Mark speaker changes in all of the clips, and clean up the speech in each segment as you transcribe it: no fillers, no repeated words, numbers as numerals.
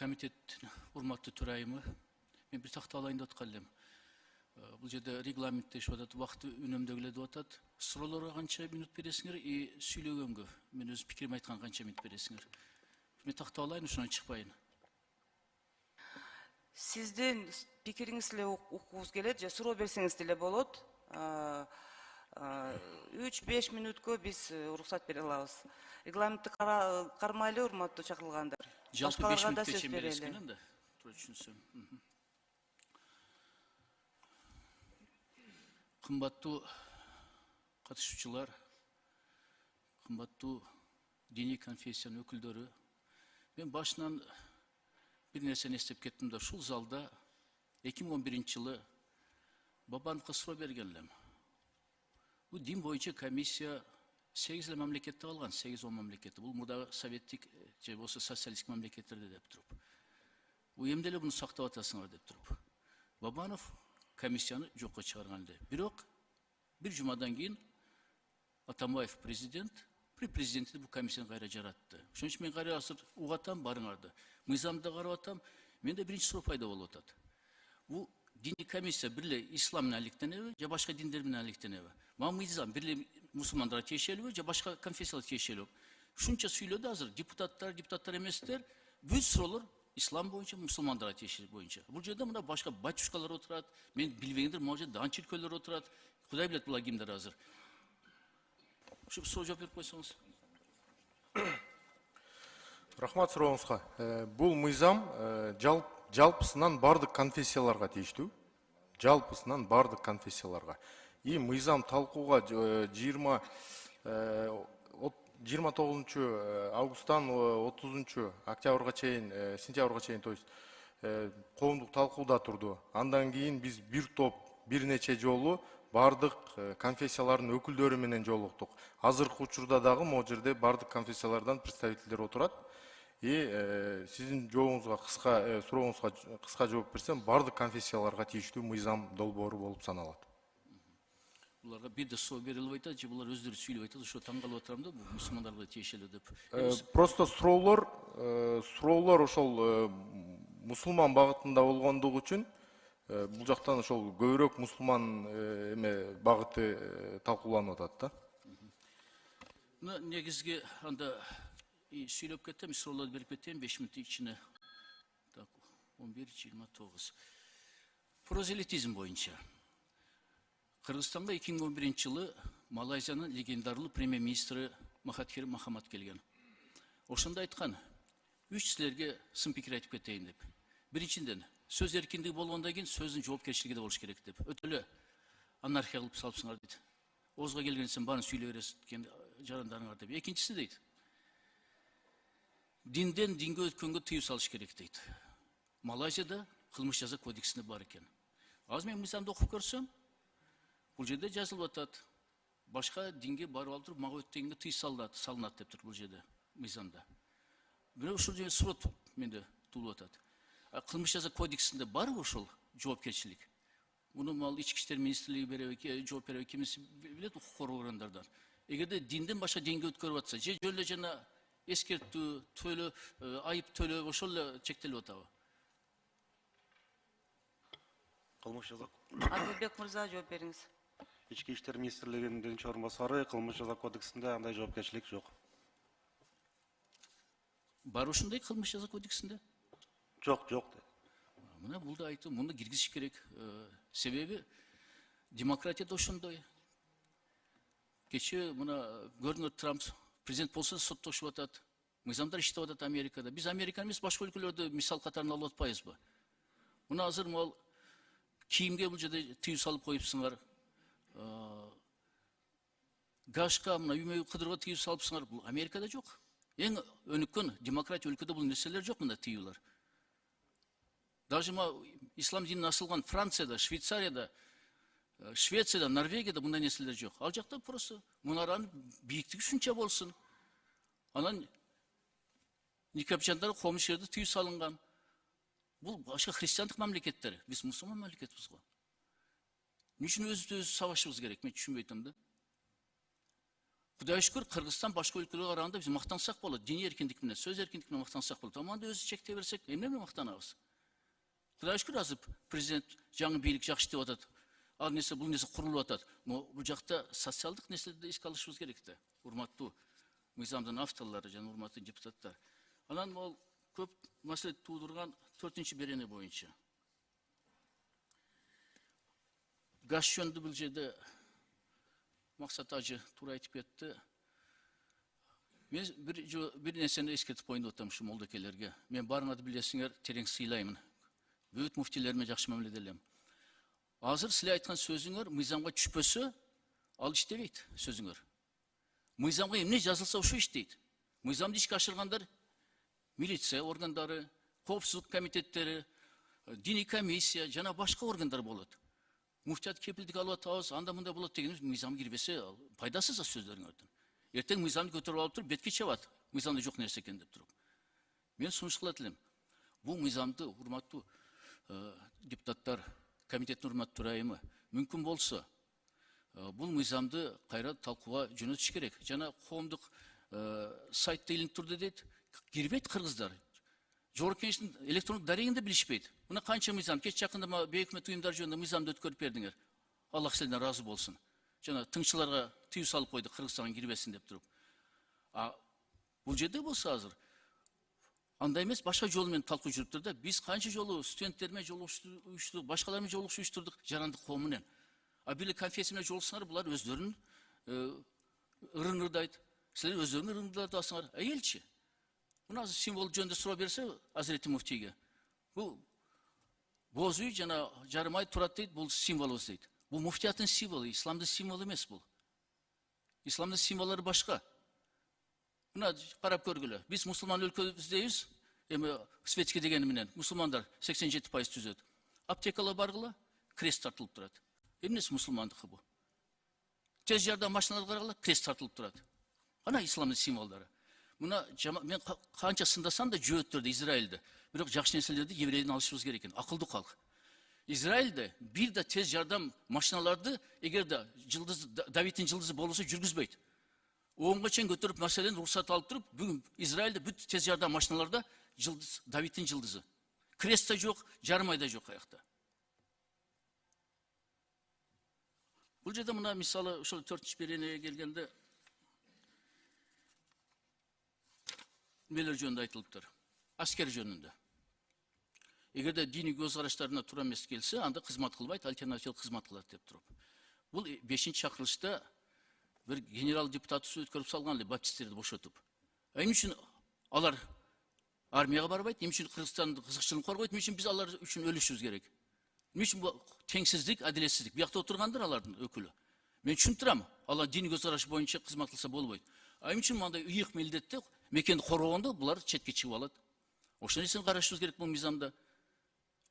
Speaker 1: комитеттин урматтуу төрайымы, мен бир такта алайын деп аткан элем. Бул жерде регламенттешип атат, убакыт үнөмдөгүлөр деп атат. Суроолорго канча минут бересиңер, сүйлөгөнгө мен өз пикирим айтканга канча минут бересиңер. Мен такта алайын, ошондон чыкпайын.
Speaker 2: Сиздин пикириңизди эле уккубуз келет, же суроо берсеңиз деле болот. 3-5 минутка биз уруксат бере алабыз. Регламентти кармайлы, урматтуу чакырылгандар.
Speaker 1: Жалпы 5 минутка чейин бересиңер анда. Туура түшүнсөм. Кымбаттуу катышуучулар, кымбаттуу диний конфессиянын өкүлдөрү, мен башынан bir нерсени эстеп кеттим да, ушул залда 2011-жылы Бабановго суроо берген элем. Бул дин боюнча комиссия 8 мамлекетте калган, 8-10 мамлекетте. Бул мурдагы советтик же болсо социалисттик мамлекеттерде деп туруп. Бул эмне эле буну сактап атасыңар деп туруп. Бабанов комиссияны жокко чыгарган эле. Бирок бир жумадан кийин Атамбаев президент, при президенти бул комиссияны кайра жаратты. Ошон үчүн мен кайра азыр угатам, барыңарды. Мыйзамды карап атам, менде биринчи суроо пайда болуп атат. Бул диний комиссия бир эле ислам менен алектенеби, же башка диндер менен алектенеби? Мага мыйзам бир эле мусулмандарга тиешелиби, же башка конфессияларга тиешелиби? Ушунча сүйлөдү азыр депутаттар эместер, бүт суроолор ислам боюнча, мусулмандарга тиешелүү боюнча. Бул жерде мына башка батюшкалар отурат, мен билбегендер, могу жерде дан чиркөөлөр отурат. Кудай билет булар кимдер азыр. Ушу суроо жооп берип койсоңуз.
Speaker 3: Рахмат сурооңузга. Бул мыйзам жалпысынан бардык конфессияларга тиештүү. Жалпысынан бардык конфессияларга. И мыйзам талкууга 29 августтан 30 октябрга чейин, сентябрга чейин, то есть коомдук талкууда турду. Андан кийин биз бир топ, бир нече жолу бардык конфессиялардын өкүлдөрү менен жолуктук. Азыркы учурда дагы могу жерде бардык конфессиялардан представителдер отурат. И сиздин жообуңузга сурооңузга кыска жооп берсем, бардык конфессияларга тийиштүү мыйзам долбоору болуп саналат.
Speaker 1: Буларга бир да суроо берилбей атат, же булар өздөрү сүйлөп атат, ошо таң калып атырам да, бул мусулмандарга тиешелүү деп.
Speaker 3: Просто суроолор ошол мусулман багытында болгондугу үчүн бул жактан ошол көбүрөөк мусулман багыты талкууланып атат да.
Speaker 1: Негизги анда сүйлөп кетем, суроолорду берип кетем 5 мүнөт ичине. Так, 11:29. Прозелитизм боюнча. Кыргызстанга 2011-жылы Малайзиянын легендарлуу премьер-министри Махатхир Мохаммад келген. Ошондо айткан, 3 силерге сын пикир айтып кетейин деп. Биринчиден, сөз эркиндиги болгондон кийин сөздүн жоопкерчилиги да болуш керек деп. Өтө эле анархия кылып салыпсыңар дейт. Оозго келген сен баарын сүйлөй бересиң деген жарандарыңар деп. Экинчиси дейт, динден динге өткөнгө тыюу салыш керек дейт. Малайзияда кылмыш жаза кодексинде бар экен. Азыр мен мыйзамды окуп көрсөм, бул жерде жазылып атат. Башка динге барып алып туруп, мага өттөгөнгө тыюу салынат деп тур бул жерде мыйзамда. Бирок ушул жерде суроо менде туулуп атат. Кылмыш жаза кодексинде барбы ошол жоопкерчилик? Муну мал ички иштер министрлиги береби, жооп береби, кимиси билет, укук коргоо органдардан. Эгерде динден башка динге өткөрүп атса, же жөн эле жана эскертүү, төлөө, айып төлөө ошол эле чектелип атабы?
Speaker 4: Кылмыш жаза.
Speaker 2: Адилбек мырза, жооп бериңиз.
Speaker 4: Ички иштер министрлигинин биринчи орун басары, кылмыш жаза кодексинде андай жоопкерчилик жок.
Speaker 1: Бар ушундай кылмыш жаза кодексинде?
Speaker 4: Жок.
Speaker 1: Мына бул да айтып, муну киргизиш керек. Себеби демократияда ошондой. Кече мына Гөрнер Трамп президент болсо соттошуп атат. Мыйзамдар иштеп атат Америкада. Биз Америка эмес, башка өлкөлөрдү мисал катарына алып атпайбызбы? Муну азыр мал кийимге бул жерде тыюу салып коюпсуңар. Гашка, мына үймө кыдырга тыюу салыпсыңар. Бул Америкада жок. Эң өнүккөн демократия өлкөдө бул нерселер жок, мында тыюулар. Даже ислам динин асылган Францияда, Швейцарияда, Швецияда, Норвегияда мындай нерселер жок. Ал жакта просто мунаранын бийиктиги ушунча болсун. Анан никапчандар комуш жерде тыюу салынган. Бул башка христиандык мамлекеттер. Биз мусулман мамлекетпиз го. Эмне үчүн өзүбүздү сабашыбыз керек? Мен түшүнбөй атам да. Кудай шүкүр, Кыргызстан башка өлкөлөргө караганда биз мактансак болот. Диний эркиндик менен, сөз эркиндик менен мактансак болот. Аманда өзү чектей берсек, эмне менен мактанабыз? Кудай шүкүр, азыр президент жаңы бийлик жакшы деп атат. Ал нерсе, бул нерсе курулуп атат. Но бул жакта социалдык нерселерди эске алышыбыз керек да. Урматтуу мыйзамдын авторлору жана урматтуу депутаттар. Анан ол көп маселе туудурган 4-чү берене боюнча. Газ жөнүндө бул жерде Максат ажы туура айтып кетти. Мен бир нерсени эскертип коеюн деп атам ушу молдокейлерге. Мен баарыңарды билесиңер, терең сыйлаймын. Бүт муфтилерime жакшы мамиле элем. Азыр силер айткан сөзүңөр мыйзамга түшпөсө, ал иштебейт сөзүңөр. Мыйзамга эмне жазылса ошо иштейт. Мыйзамды ишке ашыргандар милиция органдары, коопсуздук комитеттери, диний комиссия жана башка органдар болот. Муфтият кепилдик алып атабыз, анда мындай болот дегенибиз мыйзам кирбесе пайдасыз сөздөрүңөрдүн. Эртең мыйзамды көтөрүп алып туруп бетке чабат. Мыйзамда жок нерсе экен деп туруп. Мен сунуш кылат элем. Бул мыйзамды урматтуу депутаттар, комитеттин урматтуу төрайымы, мүмкүн болсо бул мыйзамды кайра талкууга жөнөтүш керек. Жана коомдук сайтта илинип турду дейт. Кирбейт кыргыздар. Жогорку кеңештин электрондук дарегинде билишпейт. Мына канча мыйзам, кеч жакында бейөкмөт уюмдар жөнүндө мыйзамды өткөрүп бердиңер. Аллах сизден ыраазы болсун. Жана тыңчыларга тыюу салып койду, Кыргызстанга кирбесин деп туруп. Бул жерде болсо азыр андай эмес, башка жол менен талкуу жүрүптүр да. Биз канча жолу студенттерме менен жолугуштук, башкалар менен жолугуштук, жарандык коом менен. Бир конфессия менен жолуксаңар, булар өздөрүнүн ырын ырдайт. Силер өздөрүнүн ырыңдарды алсаңар, элчи. Мына азыр символ жөнүндө суроо берсе Азирети муфтийге. Бул боз үй жана жарым ай турат дейт, бул символубуз дейт. Бул муфтияттын символу, исламдын символу эмес бул. Исламдын символдору башка. Мына карап көргүлө. Биз мусулман өлкөбүздейбиз. Эми светский дегени менен мусулмандар 87% түзөт. Аптекалар баргыла, крест тартылып турат. Эмнеси мусулмандыкы бу? Тез жардам машиналарга карагыла, крест тартылып турат. Кана исламдын символдору. Мына мен канча сындасам да жөөттөрдө Израилде, бирок жакшы нерселерди еврейден алышыбыз керек экен. Акылдуу калк. Израилде бир да тез жардам машиналарды эгерде Давидтин жылдызы болсо жүргүзбөйт. Оңго чейин көтөрүп маселени уруксат алып туруп, бүгүн Израилде бүт тез жардам машиналарда жылдыз, Давидтин жылдызы. Крест да жок, жарым ай да жок аякта. Бул жерде мына мисалы ошол 4-чү беренеге келгенде нелер жөнүндө айтылыптыр. Аскер жөнүндө. Эгерде диний көз караштарына туура эмес келсе, анда кызмат кылбайт, альтернативдик кызмат кылат деп туруп. Бул 5-чи чакырылышта бир генерал депутаты өткөрүп салган эле баптисттерди бошотуп. Эмне үчүн алар армияга барбайт? Эмне үчүн Кыргызстандын кызыкчылыгын коргойт? Эмне үчүн биз алар үчүн өлүшүбүз керек? Эмне үчүн бул теңсиздик, адилетсиздик? Биякта отургандар алардын өкүлү. Мен түшүндүрөм, алар диний көз карашы боюнча кызмат кылса болбойт. Эмне үчүн мындай ыйык милдетте мекенди коргогондо булар четке чыгып алат? Ошол нерсени карашыбыз керек бул мыйзамда.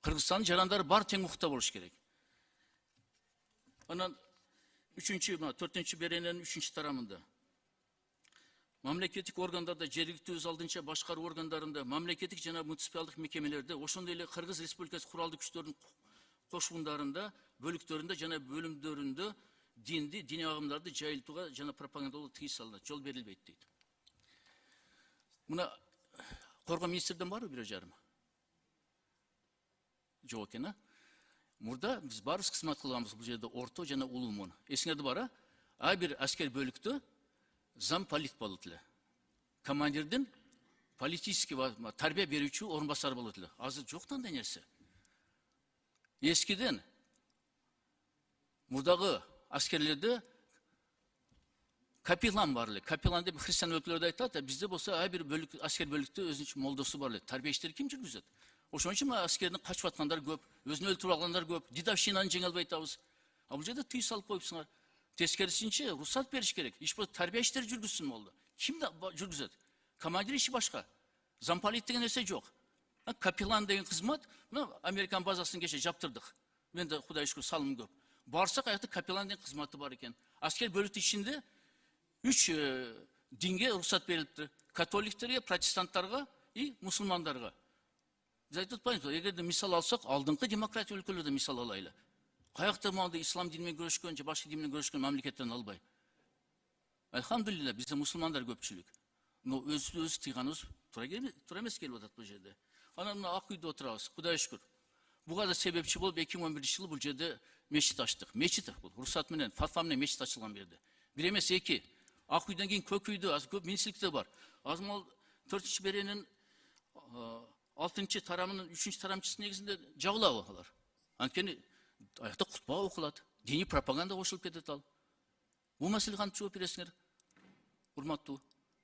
Speaker 1: Кыргызстандын жарандары бар тең укукта болуш керек. Анан 4-чү берененин 3-чү тарамында. Мамлекеттик органдарда, жергиликтүү өз алдынча башкаруу органдарында, мамлекеттик жана муниципалдык мекемелерде, ошондой эле Кыргыз Республикасы куралдуу күчтөрүнүн кошундарында, бөлүктөрүндө жана бөлүмдөрүндө динди, диний агымдарды жайылтууга жана пропагандалоого тыюу салынат, жол берилбейт дейт. Мына коргоо министрден барбы бир жарым? Жок экен, Мурда биз баарыбыз кызмат кылганбыз бул жерде орто жана улуумун. Эсиңерде бар, бир аскер бөлүктө зам полит болот эле. Командирдин политический тарбия берүүчү орун басары болот эле. Азыр жок андай нерсе. Эскиден мурдагы аскерлерде капеллан бар эле. Капеллан деп христиан өлкөлөрдө айтат, бизде болсо бир бөлүк аскер бөлүктө өзүнүн молдосу бар эле. Тарбия иштери ким жүргүзөт? Ошон үчүн аскердин качып аткандар көп, өзүн өлтүрүп алгандар көп, дедовщинаны жеңе албай атабыз. Бул жерде тыюу салып коюпсуңар. Тескерисинче уруксат бериш керек. Тарбия иштери жүргүзсүн болду. Ким жүргүзөт? Командир иши башка. Замполит деген нерсе жок. Капеллан деген кызмат, Американ базасын кеше жаптырдык. Менде Кудай шүкүр салым көп. Барсак аякта капеллан деген кызматы бар экен. Аскер бөлүктүн ичинде 3 динге уруксат берилиптир. Католиктерге, протестанттарга и мусулмандарга. Биз айтып атпайбызбы, эгерде мисал алсак, алдыңкы демократия өлкөлөрдө мисал алайлы. Каякта монда ислам дини менен күрөшкөн же башка дин менен күрөшкөн мамлекеттерден албай. Elhamdülillah bize Müslümanlar köpçülük. No öz tıyganız tura emes kelip atat bu жерде. Ana mына ак үйдө отурабыз. Кудайга шүкүр. Буга да себепчи болуп 2011-жылы бул жерде мечит ачтык. Мечит бул уруксат менен, фатва менен мечит ачылган бу жерде. Бир эмес эки. Ак үйдөн кийин көк үйдө аз көп минчиликте бар. Азмал 4-чү беренин 6-чы тарамынын 3-чү тарамчысы негизинде жабылабы алар. Анткени аякта кутба окулат. Диний пропаганда кошулуп кетет ал. Бул маселеге кантип жооп бересиңер? Урматтуу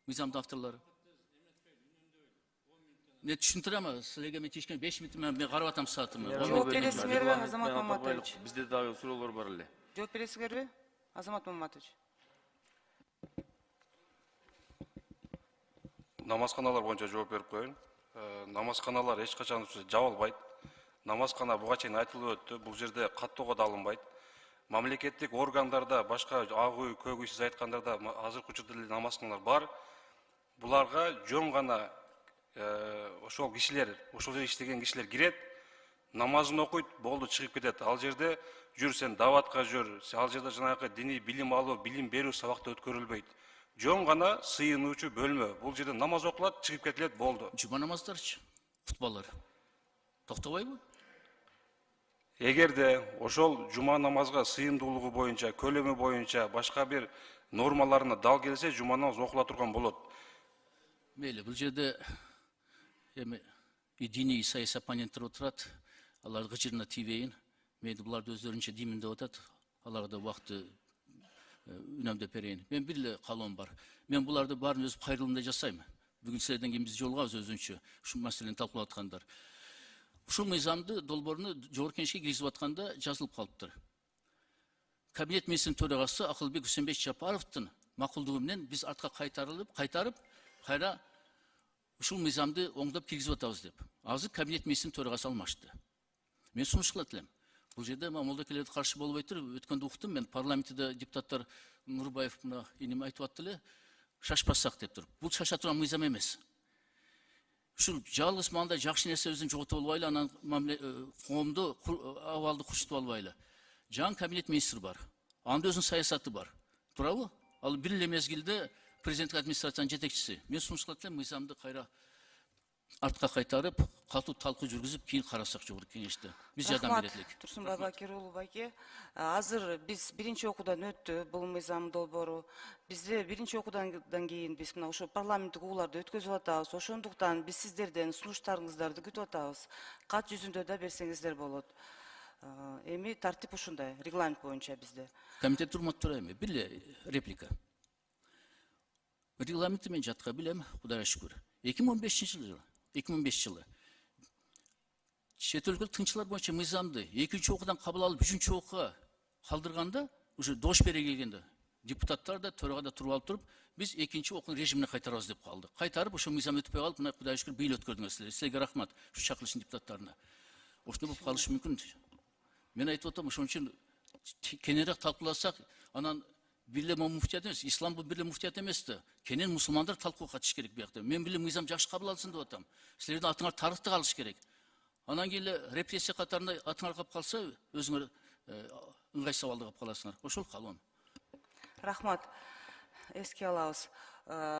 Speaker 1: мыйзамдын авторлору. Мен түшүндүрөм, силерге мен тишкен 5 минут мен карап атам саатымды.
Speaker 2: Жооп бересиңерби, Азамат Маматович?
Speaker 5: Бизде дагы суроолор бар эле.
Speaker 2: Жооп бересиңерби, Азамат Маматович?
Speaker 4: Намазканалар боюнча жооп берип коеюн. Намазканалар эч качан жабылбайт. Намазкана буга чейин айтылып өттү. Бул жерде каттоого да алынбайт. Мамлекеттик органдарда, башка ак үй, көк үй сиз айткандарда азыркы учурда эле намазканалар бар. Буларга жөн гана ошол кишилер, ошол жерде иштеген кишилер кирет, намазын окуйт, болду чыгып кетет. Ал жерде жүр, сен даватка жүр, ал жерде жанагы диний билим алуу, билим берүү сабакта өткөрүлбөйт. Жөн гана сыйынуучу бөлмө. Бул жерде намаз окулат, чыгып кетилет, болду.
Speaker 1: Жума намаздарчы, кутбалар. Токтобойбу?
Speaker 4: Эгерде ошол жума намазга сыйымдуулугу боюнча, көлөмү боюнча башка бир нормаларына дал келсе, жума намаз окула турган болот.
Speaker 1: Мейли, бул жерде эми диний саясий оппоненттер отурат, алар гыжырына тийбейин. Мейли буларды өздөрүнчө деймин деп атат. Аларга да убакытты үнөмдөп берейин. Мен бир эле каалоом бар. Мен буларды баарын өзүм кайрылымда жасайм. Бүгүн силерден кийин биз жолугабыз өзүнчө ушул маселени талкуулап аткандар. Ушул мыйзамды долбооруну жогорку кеңешке киргизип атканда жазылып калыптыр. Кабинет министринин төрагасы Акылбек Үсенбек Жапаровдун макулдугу менен биз артка кайтарып, кайра ушул мыйзамды оңдоп киргизип атабыз деп. Азыр кабинет министринин төрагасы алмашты. Мен сунуш кылат элем. Бул жерде молдокелерге каршы болбой туруп, өткөндө уктум мен парламентте депутаттар Нурбаев мына инем айтып атты эле, шашпасак деп туруп. Бул шаша турган мыйзам эмес. Ушул жалгыз манда жакшы нерсе өзүн жоготуп албайлы, анан коомдо абалды курчутуп албайлы. Жаңы кабинет министри бар. Анда өзүнүн саясаты бар. Туурабы? Ал бир эле мезгилде президенттик администрациянын жетекчиси. Мен сунуш кылат элем, мыйзамды кайра артка кайтарып, катуу талкуу жүргүзүп, кийин карасак жогорку кеңеште. Биз жардам берелик.
Speaker 2: Турсунбай Бакир байке, азыр биз биринчи окуудан өттү бул мыйзам долбоору. Бизде биринчи окуудан кийин биз мына ошо парламенттик угууларды өткөзүп атабыз. Ошондуктан биз сиздерден сунуштарыңыздарды күтүп атабыз. Кат жүзүндө да берсеңиздер болот. Эми тартип ушундай, регламент боюнча бизде.
Speaker 1: Комитет урматтуу эми бир эле реплика. Регламентти мен жатка билем, Кудайга шүкүр. 2015 жылы чет өлкөлүк тынччылар боюнча мыйзамды экинчи окуудан кабыл алып, үчүнчү окууга калдырганда, уже дош бере келгенде депутаттар да төрага да туруп алып туруп, биз экинчи окуунун режимине кайтарабыз деп калдык. Кайтарып, ошо мыйзам өтпөй калып, мына Кудайга шүкүр бийил өткөрдүңөр силер. Силерге рахмат, ушу чакырылыштын депутаттарына. Ошондой болуп калышы мүмкүн. Мен айтып атам, ошон үчүн кененирээк талкууласак, анан бир муфтият эмес, ислам бул бир муфтият эмес да. Кенен мусулмандар талкууга катышыш керек биякта. Мен билем мыйзам жакшы кабыл алынсын деп атам. Силердин атыңар тарыхта калыш керек. Анан кийин эле репрессия катарында атыңар калып калса, өзүңөр ыңгайсыз абалда калып каласыңар. Ошол каалоом.
Speaker 2: Рахмат. Эске алабыз.